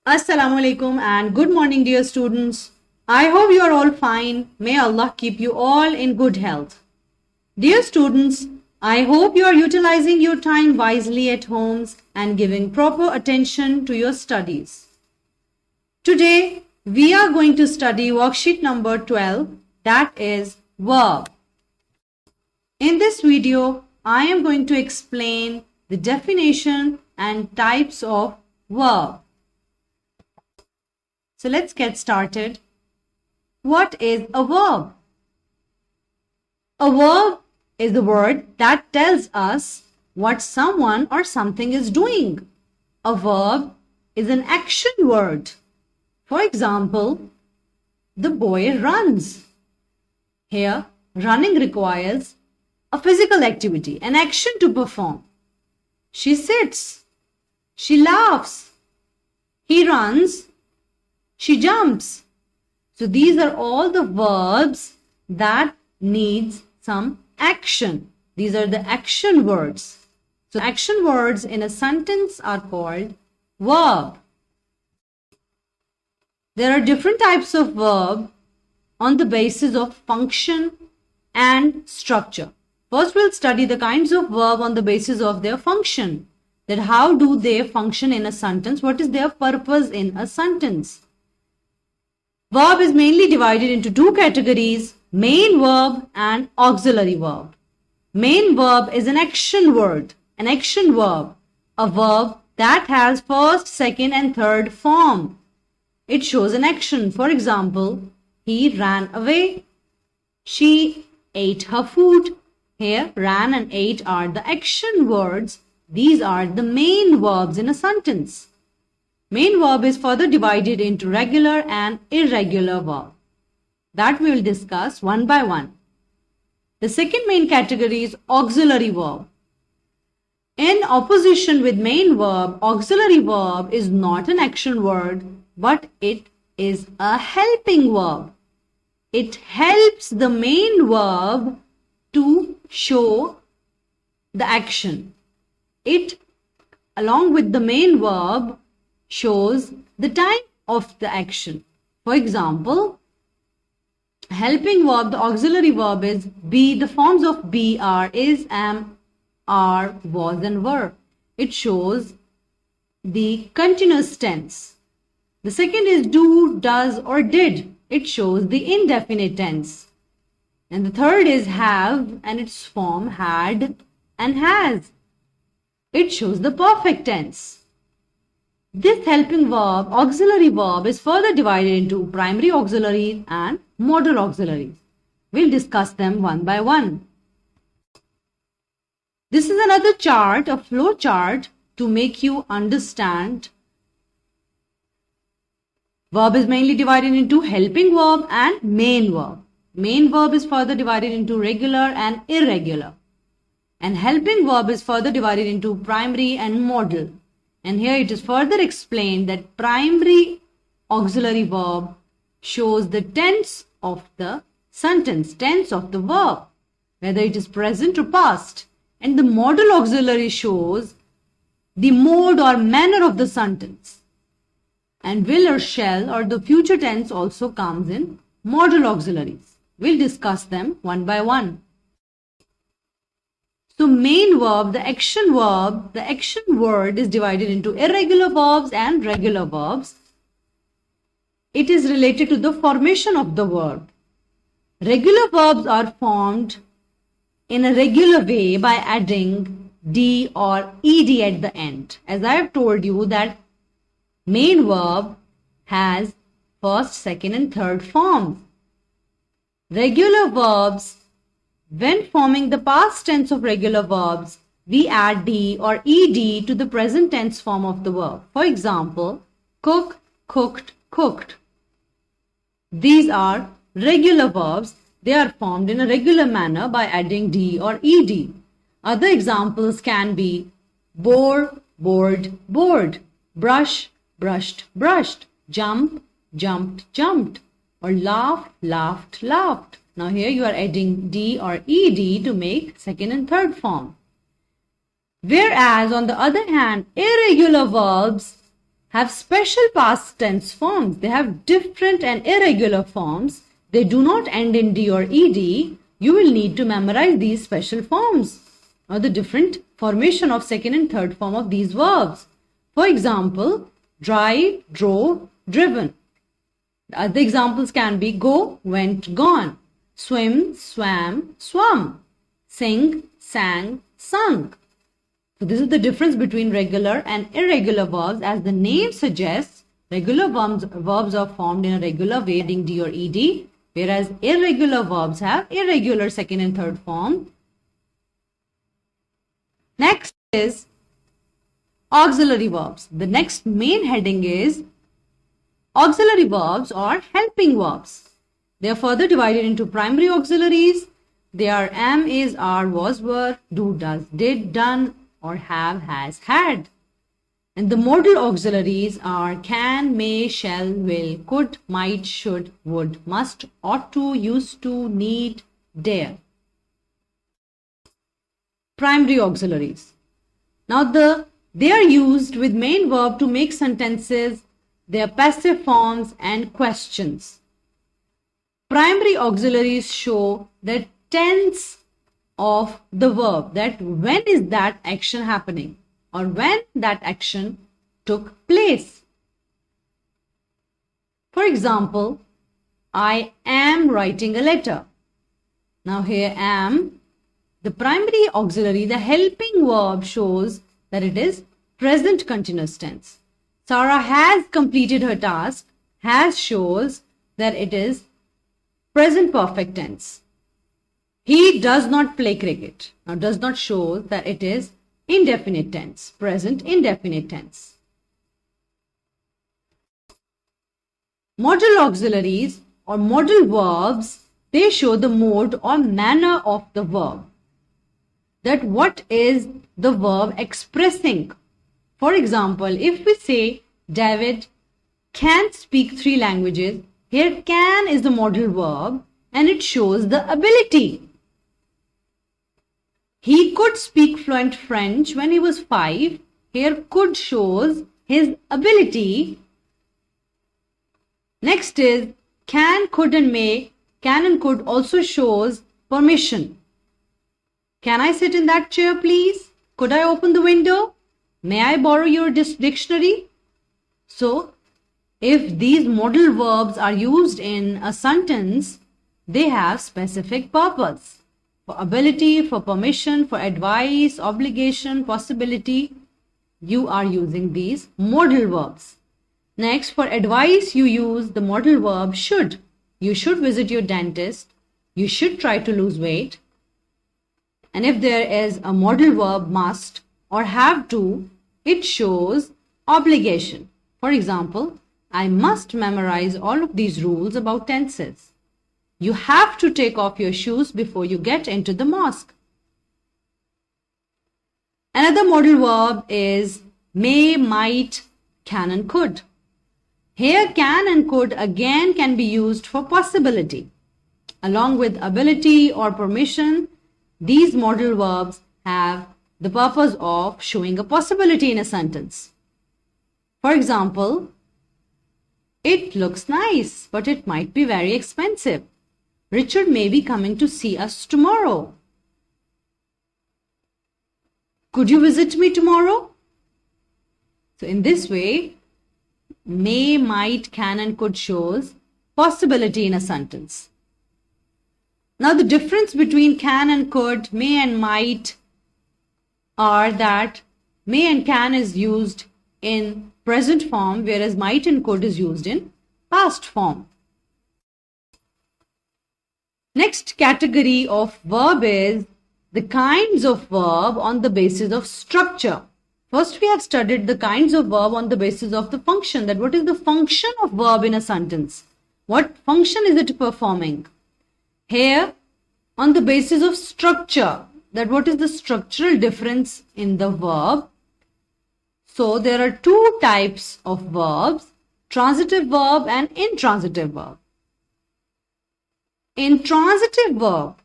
Assalamu alaikum and good morning, dear students. I hope you are all fine. May Allah keep you all in good health. Dear students, I hope you are utilizing your time wisely at homes and giving proper attention to your studies. Today, we are going to study worksheet number 12, that is verb. In this video, I am going to explain the definition and types of verb. So let's get started. What is a verb? A verb is the word that tells us what someone or something is doing. A verb is an action word. For example, the boy runs. Here, running requires a physical activity, an action to perform. She sits. She laughs. He runs. She jumps. So these are all the verbs that needs some action. These are the action words. So action words in a sentence are called verb. There are different types of verb on the basis of function and structure. First, we'll study the kinds of verb on the basis of their function. That how do they function in a sentence? What is their purpose in a sentence? Verb is mainly divided into two categories, main verb and auxiliary verb. Main verb is an action word, an action verb, a verb that has first, second and third form. It shows an action. For example, he ran away. She ate her food. Here, ran and ate are the action words. These are the main verbs in a sentence. Main verb is further divided into regular and irregular verb. That we will discuss one by one. The second main category is auxiliary verb. In opposition with main verb, auxiliary verb is not an action word, but it is a helping verb. It helps the main verb to show the action. It, along with the main verb, shows the time of the action. For example, helping verb, the auxiliary verb is be. The forms of be are is, am, are, was and were. It shows the continuous tense. The second is do, does or did. It shows the indefinite tense. And the third is have and its form had and has. It shows the perfect tense. This helping verb, auxiliary verb, is further divided into primary auxiliaries and modal auxiliaries. We'll discuss them one by one. This is another chart, a flow chart to make you understand. Verb is mainly divided into helping verb and main verb. Main verb is further divided into regular and irregular. And helping verb is further divided into primary and modal. And here it is further explained that primary auxiliary verb shows the tense of the sentence, tense of the verb, whether it is present or past. And the modal auxiliary shows the mode or manner of the sentence. And will or shall or the future tense also comes in modal auxiliaries. We'll discuss them one by one. So main verb, the action word is divided into irregular verbs and regular verbs. It is related to the formation of the verb. Regular verbs are formed in a regular way by adding d or ed at the end. As I have told you that main verb has first, second and third forms. Regular verbs, when forming the past tense of regular verbs, we add d or ed to the present tense form of the verb. For example, cook, cooked, cooked. These are regular verbs. They are formed in a regular manner by adding d or ed. Other examples can be bore, bored, bored, brush, brushed, brushed, jump, jumped, jumped, or laugh, laughed, laughed. Now here you are adding d or ed to make second and third form. Whereas on the other hand, irregular verbs have special past tense forms. They have different and irregular forms. They do not end in D or ED. You will need to memorize these special forms or the different formation of second and third form of these verbs. For example, drive, drove, driven. The other examples can be go, went, gone. Swim, swam, swum. Sing, sang, sung. So this is the difference between regular and irregular verbs. As the name suggests, regular verbs are formed in a regular way, ending D or ED, whereas irregular verbs have irregular second and third form. Next is auxiliary verbs. The next main heading is auxiliary verbs or helping verbs. They are further divided into primary auxiliaries. They are am, is, are, was, were, do, does, did, done, or have, has, had. And the modal auxiliaries are can, may, shall, will, could, might, should, would, must, ought to, used to, need, dare. Primary auxiliaries. Now they are used with main verb to make sentences, their passive forms and questions. Primary auxiliaries show the tense of the verb, that when is that action happening or when that action took place. For example, I am writing a letter. Now here am, the primary auxiliary, the helping verb, shows that it is present continuous tense. Sarah has completed her task. Has shows that it is present perfect tense. He does not play cricket. Now does not show that it is indefinite tense, present indefinite tense. Modal auxiliaries or modal verbs, they show the mode or manner of the verb. That what is the verb expressing. For example, if we say David can speak 3 languages, here can is the modal verb and it shows the ability. He could speak fluent French when he was 5. Here could shows his ability. Next is can, could and may. Can and could also shows permission. Can I sit in that chair, please? Could I open the window? May I borrow your dictionary? So, if these modal verbs are used in a sentence, they have specific purpose. For ability, for permission, for advice, obligation, possibility, you are using these modal verbs. Next, for advice, you use the modal verb should. You should visit your dentist. You should try to lose weight. And if there is a modal verb must or have to, it shows obligation. For example, I must memorize all of these rules about tenses. You have to take off your shoes before you get into the mosque. Another modal verb is may, might, can and could. Here can and could again can be used for possibility. Along with ability or permission, these modal verbs have the purpose of showing a possibility in a sentence. For example, it looks nice, but it might be very expensive. Richard may be coming to see us tomorrow. Could you visit me tomorrow? So in this way, may, might, can and could shows possibility in a sentence. Now the difference between can and could, may and might are that may and can is used in present form, whereas might and could is used in past form. Next category of verb is the kinds of verb on the basis of structure. First, we have studied the kinds of verb on the basis of the function. That what is the function of verb in a sentence? What function is it performing? Here, on the basis of structure, that what is the structural difference in the verb? So, there are 2 types of verbs, transitive verb and intransitive verb. In transitive verb,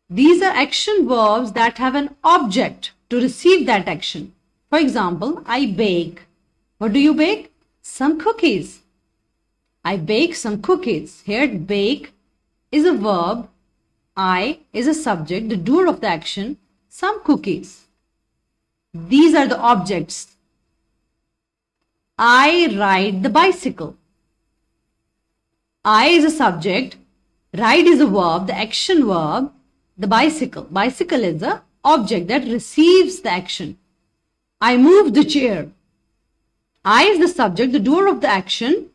these are action verbs that have an object to receive that action. For example, I bake. What do you bake? Some cookies. I bake some cookies. Here, bake is a verb. I is a subject, the doer of the action. Some cookies. These are the objects. I ride the bicycle. I is a subject. Ride is a verb, the action verb. The bicycle. Bicycle is the object that receives the action. I move the chair. I is the subject, the doer of the action.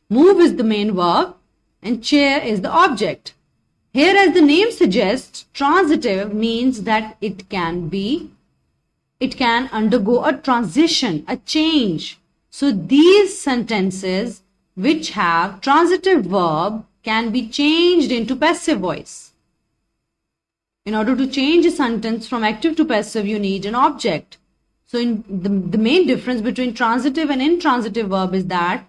Move is the main verb and chair is the object. Here, as the name suggests, transitive means that it can undergo a transition, a change. So these sentences which have transitive verb can be changed into passive voice. In order to change a sentence from active to passive, you need an object. So the main difference between transitive and intransitive verb is that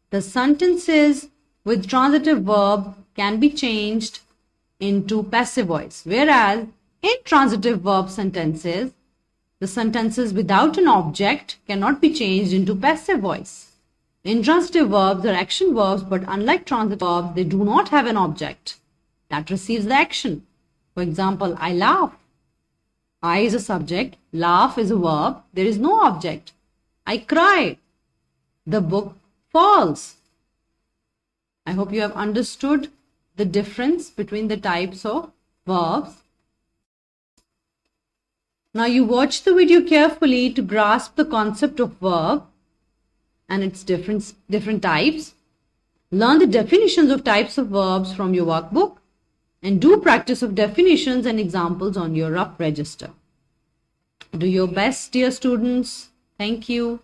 the sentences with transitive verb can be changed into passive voice, whereas intransitive verb sentences, the sentences without an object cannot be changed into passive voice. Intransitive verbs are action verbs, but unlike transitive verbs, they do not have an object that receives the action. For example, I laugh. I is a subject, laugh is a verb, there is no object. I cry. The book falls. I hope you have understood the difference between the types of verbs. Now you watch the video carefully to grasp the concept of verb and its different types. Learn the definitions of types of verbs from your workbook and do practice of definitions and examples on your rough register. Do your best, dear students. Thank you.